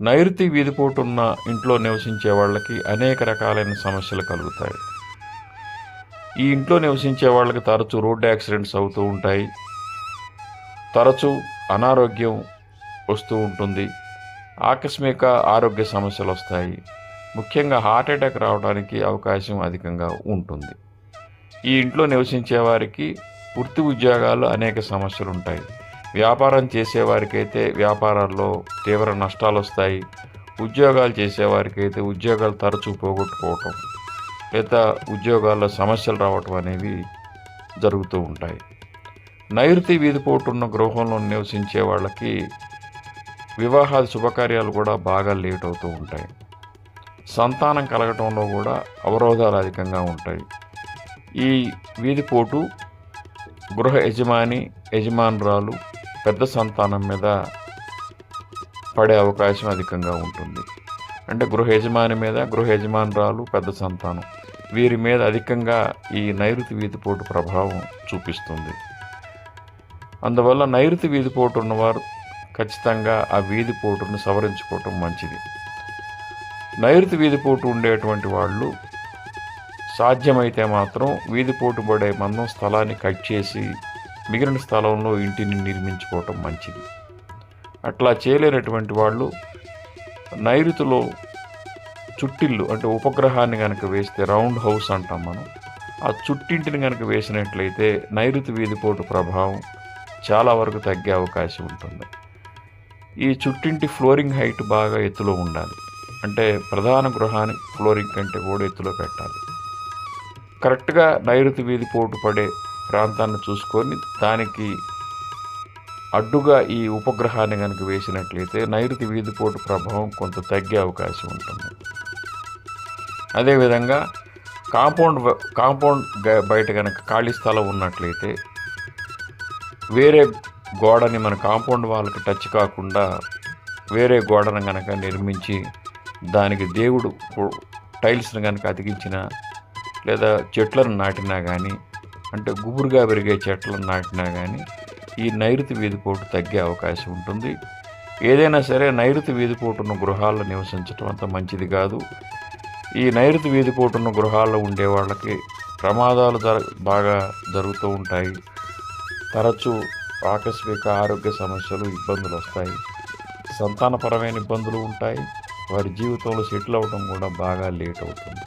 నైరుతి వీధిపోటు ఉన్న ఇంట్లో నివసించే వాళ్ళకి అనేక రకాలైన సమస్యలు కలుగుతాయి. ఈ ఇంట్లో నివసించే వాళ్ళకి తరచూ రోడ్డు యాక్సిడెంట్స్ అవుతూ ఉంటాయి. తరచూ అనారోగ్యం వస్తూ ఉంటుంది. ఆకస్మిక ఆరోగ్య సమస్యలు వస్తాయి. ముఖ్యంగా హార్ట్ అటాక్ రావడానికి అవకాశం అధికంగా ఉంటుంది. ఈ ఇంట్లో నివసించే వారికి వృత్తి ఉద్యోగాలు అనేక సమస్యలు ఉంటాయి. వ్యాపారం చేసేవారికైతే వ్యాపారాల్లో తీవ్ర నష్టాలు వస్తాయి. ఉద్యోగాలు చేసేవారికైతే ఉద్యోగాలు తరచూ పోగొట్టుకోవటం లేదా ఉద్యోగాల్లో సమస్యలు రావటం అనేవి జరుగుతూ ఉంటాయి. నైరుతి వీధిపోటు ఉన్న గృహంలో నివసించే వాళ్ళకి వివాహాది శుభకార్యాలు కూడా బాగా లేట్ అవుతూ ఉంటాయి. సంతానం కలగటంలో కూడా అవరోధాలు అధికంగా ఉంటాయి. ఈ వీధిపోటు గృహ యజమానురాలు పెద్ద సంతానం మీద పడే అవకాశం అధికంగా ఉంటుంది. అంటే గృహ యజమానురాలు పెద్ద సంతానం వీరి మీద అధికంగా ఈ నైరుతి వీధిపోటు ప్రభావం చూపిస్తుంది. అందువల్ల నైరుతి వీధిపోటు ఉన్నవారు ఖచ్చితంగా ఆ వీధిపోటును సవరించుకోవటం మంచిది. నైరుతి వీధిపోటు ఉండేటువంటి వాళ్ళు సాధ్యమైతే మాత్రం వీధిపోటు పడే మందం స్థలాన్ని కట్ చేసి మిగిలిన స్థలంలో ఇంటిని నిర్మించుకోవటం మంచిది. అట్లా చేయలేనటువంటి వాళ్ళు నైరుతిలో చుట్టిల్లు అంటే ఉపగ్రహాన్ని కనుక వేస్తే రౌండ్ హౌస్ అంటాం మనం, ఆ చుట్టింటిని కనుక వేసినట్లయితే నైరుతి వీధిపోటు ప్రభావం చాలా వరకు తగ్గే అవకాశం ఉంటుంది. ఈ చుట్టింటి ఫ్లోరింగ్ హైట్ బాగా ఎత్తులో ఉండాలి. అంటే ప్రధాన గృహానికి ఫ్లోరింగ్ కంటే కూడా ఎత్తులో పెట్టాలి. కరెక్ట్గా నైరుతి వీధిపోటు పడే ప్రాంతాన్ని చూసుకొని దానికి అడ్డుగా ఈ ఉపగ్రహాన్ని కనుక వేసినట్లయితే నైరుతి వీధిపోటు ప్రభావం కొంత తగ్గే అవకాశం ఉంటుంది. అదేవిధంగా కాంపౌండ్ బయట కనుక ఖాళీ స్థలం ఉన్నట్లయితే వేరే గోడని మన కాంపౌండ్ వాళ్ళకి టచ్ కాకుండా వేరే గోడను కనుక నిర్మించి దానికి దేవుడు టైల్స్ని కనుక అతికించిన లేదా చెట్లను నాటినా కానీ, అంటే గుబురుగా పెరిగే చెట్లను నాటినా కానీ ఈ నైరుతి వీధిపోటు తగ్గే అవకాశం ఉంటుంది. ఏదైనా సరే నైరుతి వీధిపోటు ఉన్న గృహాల్లో నివసించడం అంత మంచిది కాదు. ఈ నైరుతి వీధిపోటు ఉన్న గృహాల్లో ఉండే వాళ్ళకి ప్రమాదాలు బాగా జరుగుతూ ఉంటాయి. తరచూ ఆకస్మిక ఆరోగ్య సమస్యలు, ఇబ్బందులు వస్తాయి. సంతానపరమైన ఇబ్బందులు ఉంటాయి. వారి జీవితంలో సెటిల్ అవ్వడం కూడా బాగా లేట్ అవుతుంది.